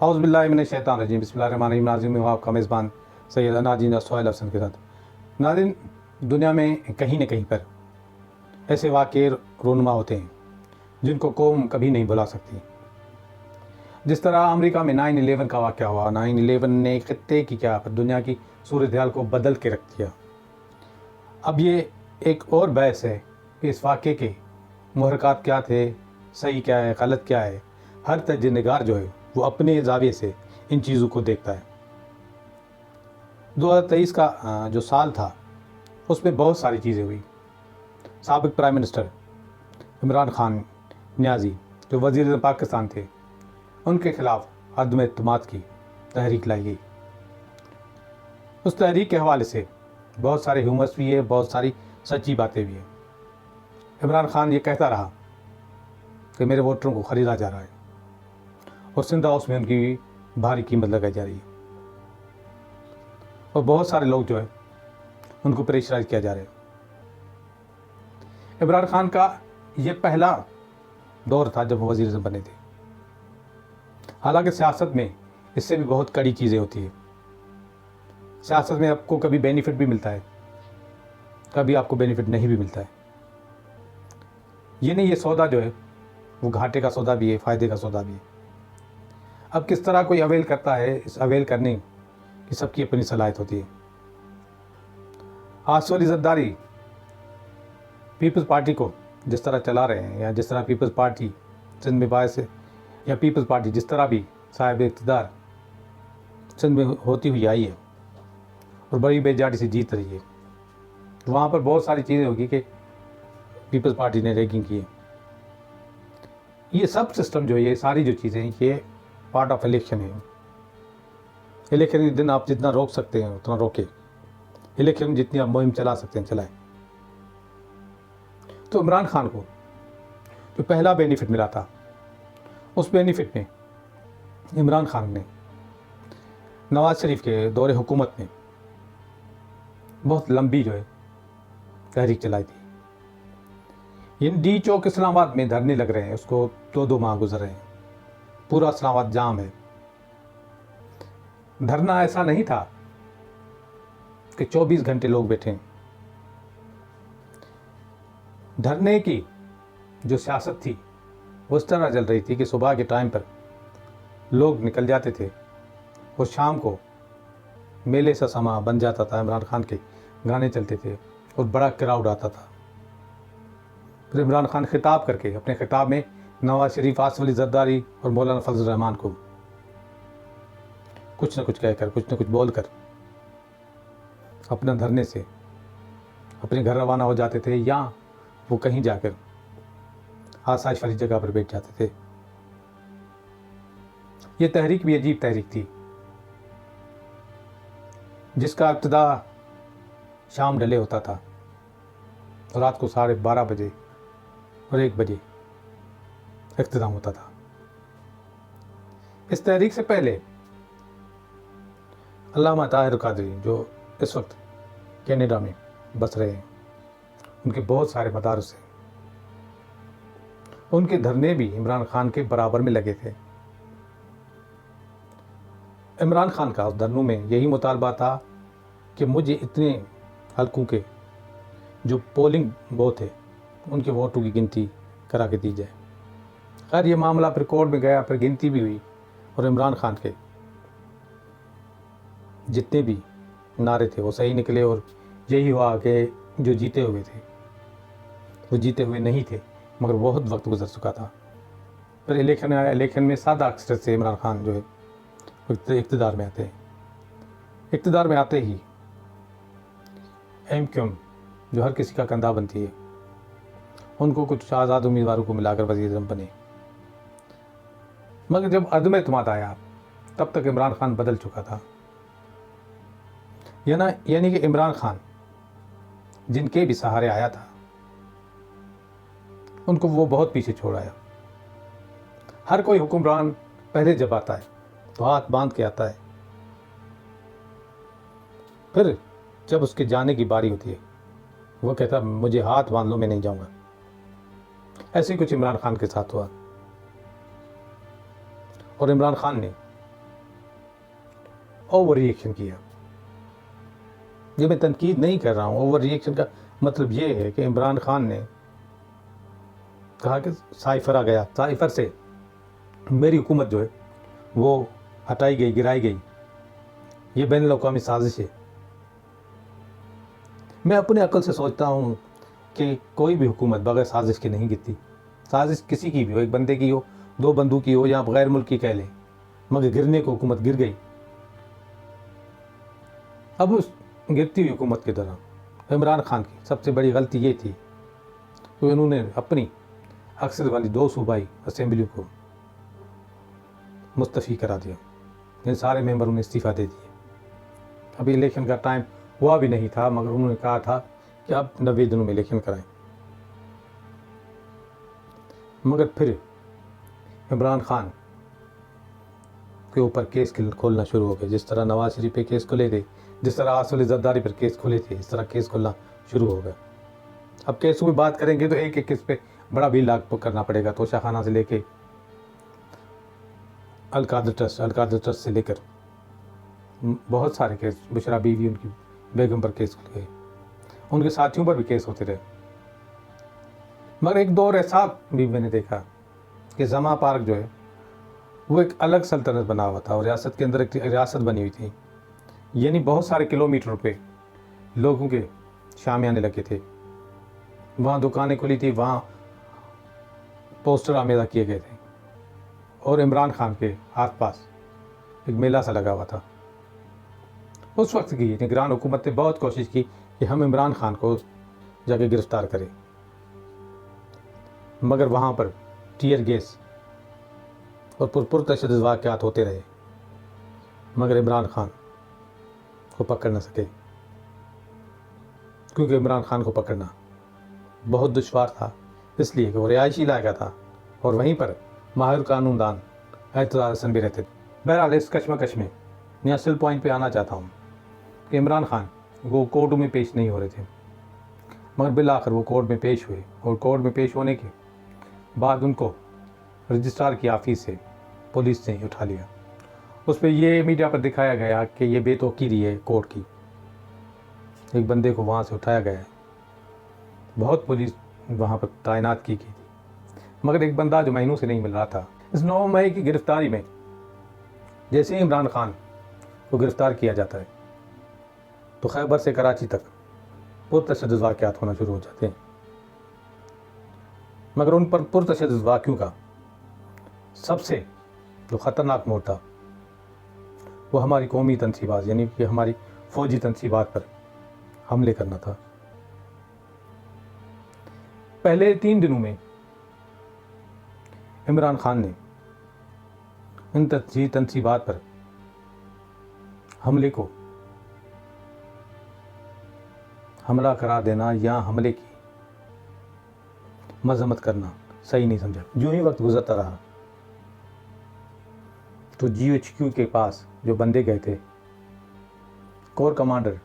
औज़ुबिल्लाहि बिस्मिल्लाहिर्रहमानिर्रहीम। नाज़रीन, मैं हूं आपका मेज़बान सैयद नाज़रीन सोहेल हसन के साथ। नाज़रीन, दुनिया में कहीं न कहीं पर ऐसे वाक़े रूनुमा होते हैं जिनको कौम कभी नहीं भुला सकती। जिस तरह अमेरिका में 9/11 का वाक़या हुआ, 9/11 ने ख़ित्ते की क्या दुनिया की सूरत हाल को बदल के रख दिया। अब ये एक और बहस है कि इस वाक़े के मुहर्रिकात क्या थे, सही क्या है, गलत क्या है। हर तजनिगार जो है वो अपने ज़ाविये से इन चीज़ों को देखता है। 2023 का जो साल था उसमें बहुत सारी चीज़ें हुई। साबिक़ प्राइम मिनिस्टर इमरान खान नियाज़ी जो वज़ीर पाकिस्तान थे, उनके ख़िलाफ़ अदम एतमाद की तहरीक लाई गई। उस तहरीक के हवाले से बहुत सारे ह्यूमर्स भी है, बहुत सारी सच्ची बातें भी हैं। इमरान खान ये कहता रहा कि मेरे वोटरों को ख़रीदा जा रहा है और सिंध हाउस में उनकी भारी कीमत लगाई जा रही है और बहुत सारे लोग जो है उनको प्रेशराइज किया जा रहा है। इमरान खान का ये पहला दौर था जब वो वज़ीर आज़म बने थे। हालांकि सियासत में इससे भी बहुत कड़ी चीज़ें होती है। सियासत में आपको कभी बेनिफिट भी मिलता है, कभी आपको बेनिफिट नहीं भी मिलता है। ये नहीं, ये सौदा जो है वो घाटे का सौदा भी है, फ़ायदे का सौदा भी है। अब किस तरह कोई अवेल करता है, इस अवेल करने की सबकी अपनी सलाहियत होती है। आसिफ अली ज़रदारी पीपल्स पार्टी को जिस तरह चला रहे हैं, या जिस तरह पीपल्स पार्टी सिंध में बायस है, या पीपल्स पार्टी जिस तरह भी साहिब इक़्तिदार सिंध में होती हुई आई है और बड़ी बेजाटी से जीत रही है, तो वहाँ पर बहुत सारी चीज़ें होगी कि पीपल्स पार्टी ने रैगिंग की है। ये सब सिस्टम जो है, ये सारी जो चीज़ें हैं, ये पार्ट ऑफ इलेक्शन है। इलेक्शन के दिन आप जितना रोक सकते हैं उतना रोके, इलेक्शन में जितनी आप मुहिम चला सकते हैं चलाएं। तो इमरान खान को जो पहला बेनिफिट मिला था, उस बेनिफिट में इमरान खान ने नवाज शरीफ के दौरे हुकूमत में बहुत लंबी जो है तहरीक चलाई थी। इन डी चौक इस्लामाबाद में धरने लग रहे हैं, उसको 2 माह गुजर रहे हैं, पूरा इस्लामाबाद जाम है। धरना ऐसा नहीं था कि 24 घंटे लोग बैठे हैं। धरने की जो सियासत थी वो इस तरह चल रही थी कि सुबह के टाइम पर लोग निकल जाते थे और शाम को मेले सा समा बन जाता था। इमरान खान के गाने चलते थे और बड़ा क्राउड आता था। फिर इमरान खान खिताब करके अपने खिताब में नवाज शरीफ, आसिफ अली ज़रदारी और मौलाना फजल रहमान को कुछ न कुछ कहकर, कुछ न कुछ बोलकर अपना धरने से अपने घर रवाना हो जाते थे, या वो कहीं जाकर आसाइश वाली जगह पर बैठ जाते थे। ये तहरीक भी अजीब तहरीक थी जिसका इब्तिदा शाम ढले होता था और रात को 12:30 बजे और 1 बजे इख्तिताम होता था। इस तहरीक से पहले अल्लामा ताहिर क़ादरी जो इस वक्त कनाडा में बस रहे हैं, उनके बहुत सारे मदारस हैं, उनके धरने भी इमरान खान के बराबर में लगे थे। इमरान खान का उस धरनों में यही मुतालबा था कि मुझे इतने हलकों के जो पोलिंग बूथ है उनके वोटों की गिनती करा के दी जाए। खैर ये मामला फिर कोर्ट में गया, फिर गिनती भी हुई और इमरान खान के जितने भी नारे थे वो सही निकले और यही हुआ कि जो जीते हुए थे वो जीते हुए नहीं थे, मगर बहुत वक्त गुजर चुका था। फिर इलेक्शन आया, इलेक्शन में सादा अक्सर से इमरान खान जो है इक़्तिदार में आते हैं। इक़्तिदार में आते ही MQM जो हर किसी का कंधा बनती है, उनको कुछ आज़ाद उम्मीदवारों को मिलाकर वज़ीर आज़म बने। मगर जब अदम एतमाद आया तब तक इमरान खान बदल चुका था। यानी कि इमरान खान जिनके भी सहारे आया था उनको वो बहुत पीछे छोड़ आया। हर कोई हुक्मरान पहले जब आता है तो हाथ बांध के आता है, फिर जब उसके जाने की बारी होती है वो कहता मुझे हाथ बांध लो, मैं नहीं जाऊंगा। ऐसे ही कुछ इमरान खान के साथ हुआ और इमरान खान ने ओवर रिएक्शन किया। ये मैं तनकीद नहीं कर रहा हूँ, ओवर रिएक्शन का मतलब ये है कि इमरान खान ने कहा कि साइफर आ गया, साइफर से मेरी हुकूमत जो है वो हटाई गई, गिराई गई, ये बैनुल अक़वामी साजिश है। मैं अपने अक्ल से सोचता हूँ कि कोई भी हुकूमत बगैर साजिश के नहीं गिरती। साजिश किसी की भी हो, एक बंदे की हो, दो बंदूक की हो, या गैर मुल्क की कह लें, मगर गिरने को हुकूमत गिर गई। अब उस गिरती हुई हुकूमत के दौरान इमरान खान की सबसे बड़ी गलती ये थी कि उन्होंने अपनी अक्सर वाली 2 सूबाई असेंबली को मुस्तफ़ी करा दिया। इन सारे मेंबरों ने इस्तीफ़ा दे दिए। अभी इलेक्शन का टाइम हुआ भी नहीं था, मगर उन्होंने कहा था कि अब 90 दिनों में इलेक्शन कराएं। मगर फिर इमरान खान के ऊपर केस खोलना शुरू हो गए। जिस तरह नवाज शरीफ पे केस खुले थे, जिस तरह आसिफ जरदारी पर केस खुले थे, इस तरह केस खुलना शुरू हो गया। अब केसों की बात करेंगे तो एक एक केस पे बड़ा भी लागू करना पड़ेगा। तोशा खाना से लेके अलकादर ट्रस्ट से लेकर बहुत सारे केस, बुशरा बीवी उनकी बेगम पर केस खुल गए, उनके साथियों पर भी केस होते रहे। मगर एक दौर ऐसा भी मैंने देखा कि जमा पार्क जो है वो एक अलग सल्तनत बना हुआ था और रियासत के अंदर एक रियासत बनी हुई थी। यानी बहुत सारे किलोमीटर पे लोगों के शामियाने लगे थे, वहाँ दुकानें खुली थी, वहाँ पोस्टर आमेदा किए गए थे और इमरान खान के आसपास एक मेला सा लगा हुआ था। उस वक्त की निगरान हुकूमत ने बहुत कोशिश की कि हम इमरान खान को जाके गिरफ्तार करें, मगर वहाँ पर टीयर गैस और पुरतशद्दुद वाक़यात होते रहे, मगर इमरान खान को पकड़ न सके, क्योंकि इमरान खान को पकड़ना बहुत दुश्वार था, इसलिए कि वो रिहायशी इलाका था और वहीं पर माहिर कानूनदान एतज़ार हसन भी रहते थे। बहरहाल इस कशमकश में मैं असल पॉइंट पे आना चाहता हूँ कि इमरान खान वो कोर्ट में पेश नहीं हो रहे थे, मगर बिल आखिर वो कोर्ट में पेश हुए और कोर्ट में पेश होने के बाद उनको रजिस्ट्रार की ऑफिस से पुलिस ने उठा लिया। उस पर ये मीडिया पर दिखाया गया कि ये बेतौकीरी है कोर्ट की, एक बंदे को वहाँ से उठाया गया है। बहुत पुलिस वहाँ पर तैनात की गई थी, मगर एक बंदा जो महीनों से नहीं मिल रहा था। इस 9 मई की गिरफ्तारी में जैसे ही इमरान खान को गिरफ्तार किया जाता है तो खैबर से कराची तक पुरतशद्दुद वाक़यात होना शुरू हो जाते हैं। मगर उन पर पुरतशद्दुद वाक़यों का सबसे जो ख़तरनाक मोड़ था वो हमारी कौमी तनसीबात यानी कि हमारी फ़ौजी तनसीबात पर हमले करना था। पहले 3 दिनों में इमरान खान ने इन तनसीबात पर हमले को हमला करार देना या हमले की मजम्मत करना सही नहीं समझा। जो ही वक्त गुजरता रहा तो GHQ के पास जो बंदे गए थे, कोर कमांडर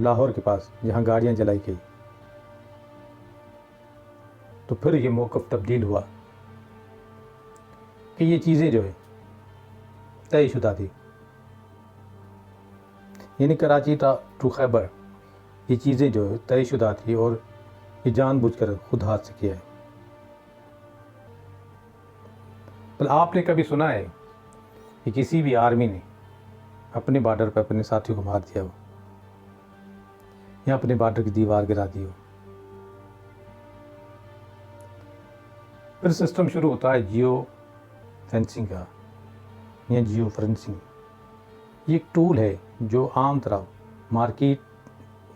लाहौर के पास जहां गाड़ियां जलाई गई, तो फिर ये मौक़िफ़ तब्दील हुआ कि ये चीज़ें जो है तयशुदा थी। यानी कराची टू खैबर ये चीज़ें जो है तयशुदा थी और ये जानबूझकर खुद हाथ से किया है। पर आपने कभी सुना है कि किसी भी आर्मी ने अपने बॉर्डर पर अपने साथियों को मार दिया हो या अपने बॉर्डर की दीवार गिरा दी हो? फिर सिस्टम शुरू होता है जियो फेंसिंग का या जियो फेंसिंग। ये एक टूल है जो आम तरह मार्केट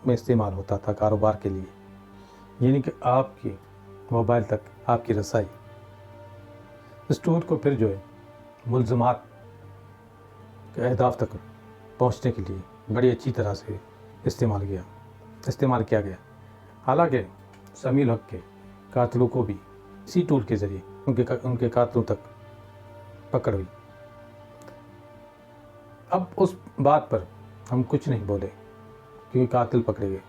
में इस्तेमाल होता था कारोबार के लिए, यानी कि आपके मोबाइल तक आपकी रसाई। इस टूल को फिर जो है मुल्ज़मात के अहदाफ तक पहुंचने के लिए बड़ी अच्छी तरह से इस्तेमाल किया गया। हालांकि शमील हक के कातलों को भी इसी टूल के ज़रिए उनके कातलों तक पकड़ हुई। अब उस बात पर हम कुछ नहीं बोले क्योंकि कातिल पकड़े गए,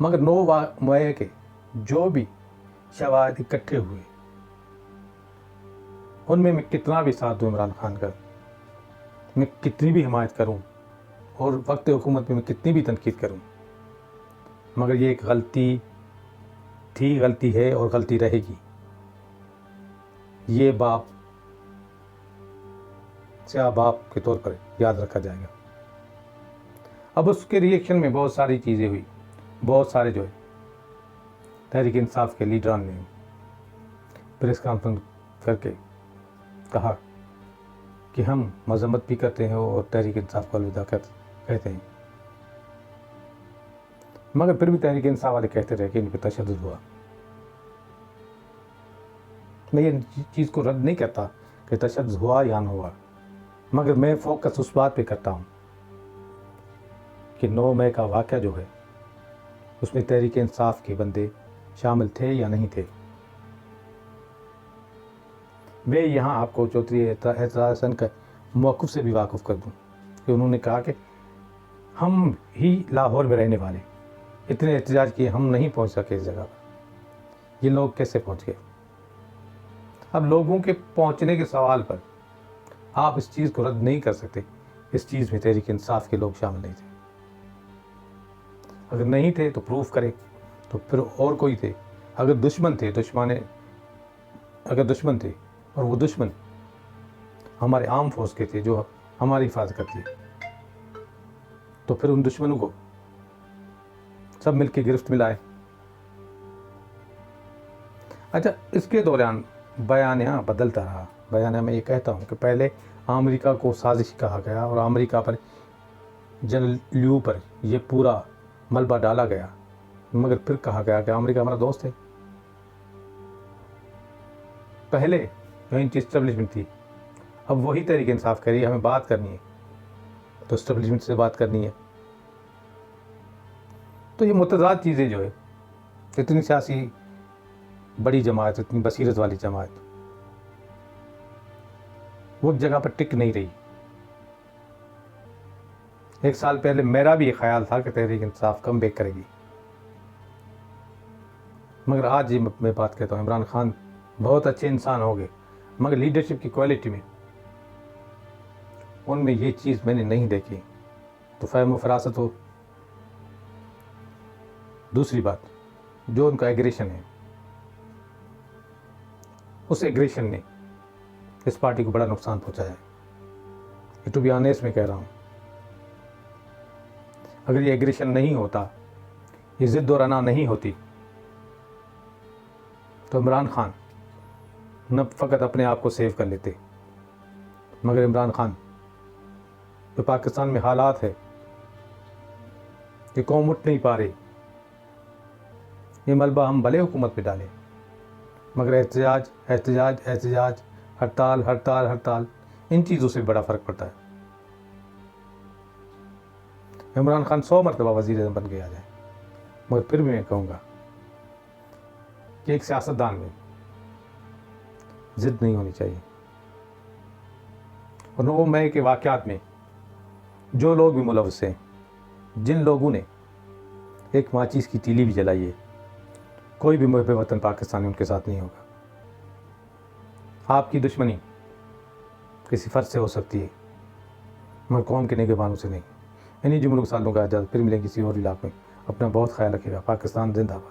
मगर 9 मई के जो भी शवाहिद इकट्ठे हुए उनमें मैं कितना भी साथ दूँ इमरान खान का, मैं कितनी भी हिमायत करूं और वक्त हुकूमत में मैं कितनी भी तनकीद करूं, मगर ये एक गलती थी, गलती है और गलती रहेगी। ये बाप स्याह बाप के तौर पर याद रखा जाएगा। अब उसके रिएक्शन में बहुत सारी चीज़ें हुई। बहुत सारे जो है तहरीक इंसाफ के लीडरान ने प्रेस कॉन्फ्रेंस करके कहा कि हम मजम्मत भी करते हैं और तहरीक इंसाफ को अलविदा कहते हैं, मगर फिर भी तहरीक इंसाफ वाले कहते रहे कि इन पर तशद्दुद हुआ। मैं ये चीज़ को रद्द नहीं करता कि तशद्दुद हुआ या ना हुआ, मगर मैं फोकस उस बात पे करता हूँ कि 9 मई का वाक़या जो है उसमें तहरीक इंसाफ के बंदे शामिल थे या नहीं थे। मैं यहाँ आपको चौधरी एतजाज़ हसन का मौक़िफ़ से भी वाक़िफ़ कर दूँ कि उन्होंने कहा कि हम ही लाहौर में रहने वाले इतने एहतजाज किए, हम नहीं पहुँच सके इस जगह पर, ये लोग कैसे पहुँच गए। अब लोगों के पहुँचने के सवाल पर आप इस चीज़ को रद्द नहीं कर सकते। इस चीज़ में तहरीक इंसाफ के लोग शामिल नहीं थे। अगर नहीं थे तो प्रूफ करें, तो फिर और कोई थे। अगर दुश्मन थे, अगर दुश्मन थे और वो दुश्मन हमारे आर्म फोर्स के थे जो हमारी हिफाजत करती है, तो फिर उन दुश्मनों को सब मिलकर गिरफ्त में लाए। अच्छा, इसके दौरान बयानिया बदलता रहा। बयानिया में ये कहता हूँ कि पहले अमेरिका को साजिश कहा गया और अमेरिका पर, जनरल लियू पर यह पूरा मलबा डाला गया, मगर फिर कहा गया कि अमेरिका हमारा दोस्त है। पहले जो इनकी इस्टेब्लिशमेंट थी, अब वही तहरीक इंसाफ कह रही है हमें बात करनी है तो इस्टेब्लिशमेंट से बात करनी है। तो ये मुतज़ाद चीज़ें जो है, इतनी सियासी बड़ी जमात, इतनी बसीरत वाली जमात वो जगह पर टिक नहीं रही। एक साल पहले मेरा भी ये ख्याल था कि तहरीक इंसाफ कम बैक करेगी, मगर आज ये मैं बात कहता हूँ, इमरान खान बहुत अच्छे इंसान हो गए, मगर लीडरशिप की क्वालिटी में उनमें ये चीज़ मैंने नहीं देखी। तो फ़हम व फरासत हो। दूसरी बात, जो उनका एग्रेशन है, उस एग्रेशन ने इस पार्टी को बड़ा नुकसान पहुंचाया है। टू बी ऑनेस्ट में कह रहा हूँ, अगर ये एग्रेशन नहीं होता, ये ज़िद और अना नहीं होती, तो इमरान खान न फ़कत अपने आप को सेव कर लेते, मगर इमरान खान जो पाकिस्तान में हालात है कि कौम उठ नहीं पा रही, ये मलबा हम भले हुकूमत पे डालें, मगर एहतजाज एहतजाज एहतजाज, हड़ताल हड़ताल हड़ताल, इन चीज़ों से बड़ा फ़र्क पड़ता है। इमरान खान 100 मरतबा वज़ीर आज़म बन के आ जाए, मगर फिर भी मैं कहूँगा कि एक सियासतदान में ज़िद नहीं होनी चाहिए। और 9 मई के वाक़यात में जो लोग भी मुलव्वस हैं, जिन लोगों ने एक माचिस की तीली भी जलाई है, कोई भी मुहब्बे वतन पाकिस्तानी उनके साथ नहीं होगा। आपकी दुश्मनी किसी फ़र्द से हो सकती है, मगर कौम के निगहबानों से नहीं। इन्हीं जुमलों के साथ लोग इजाज़त, फिर मिलेंगे किसी और इलाक़े में। अपना बहुत ख्याल रखिएगा। पाकिस्तान जिंदाबाद।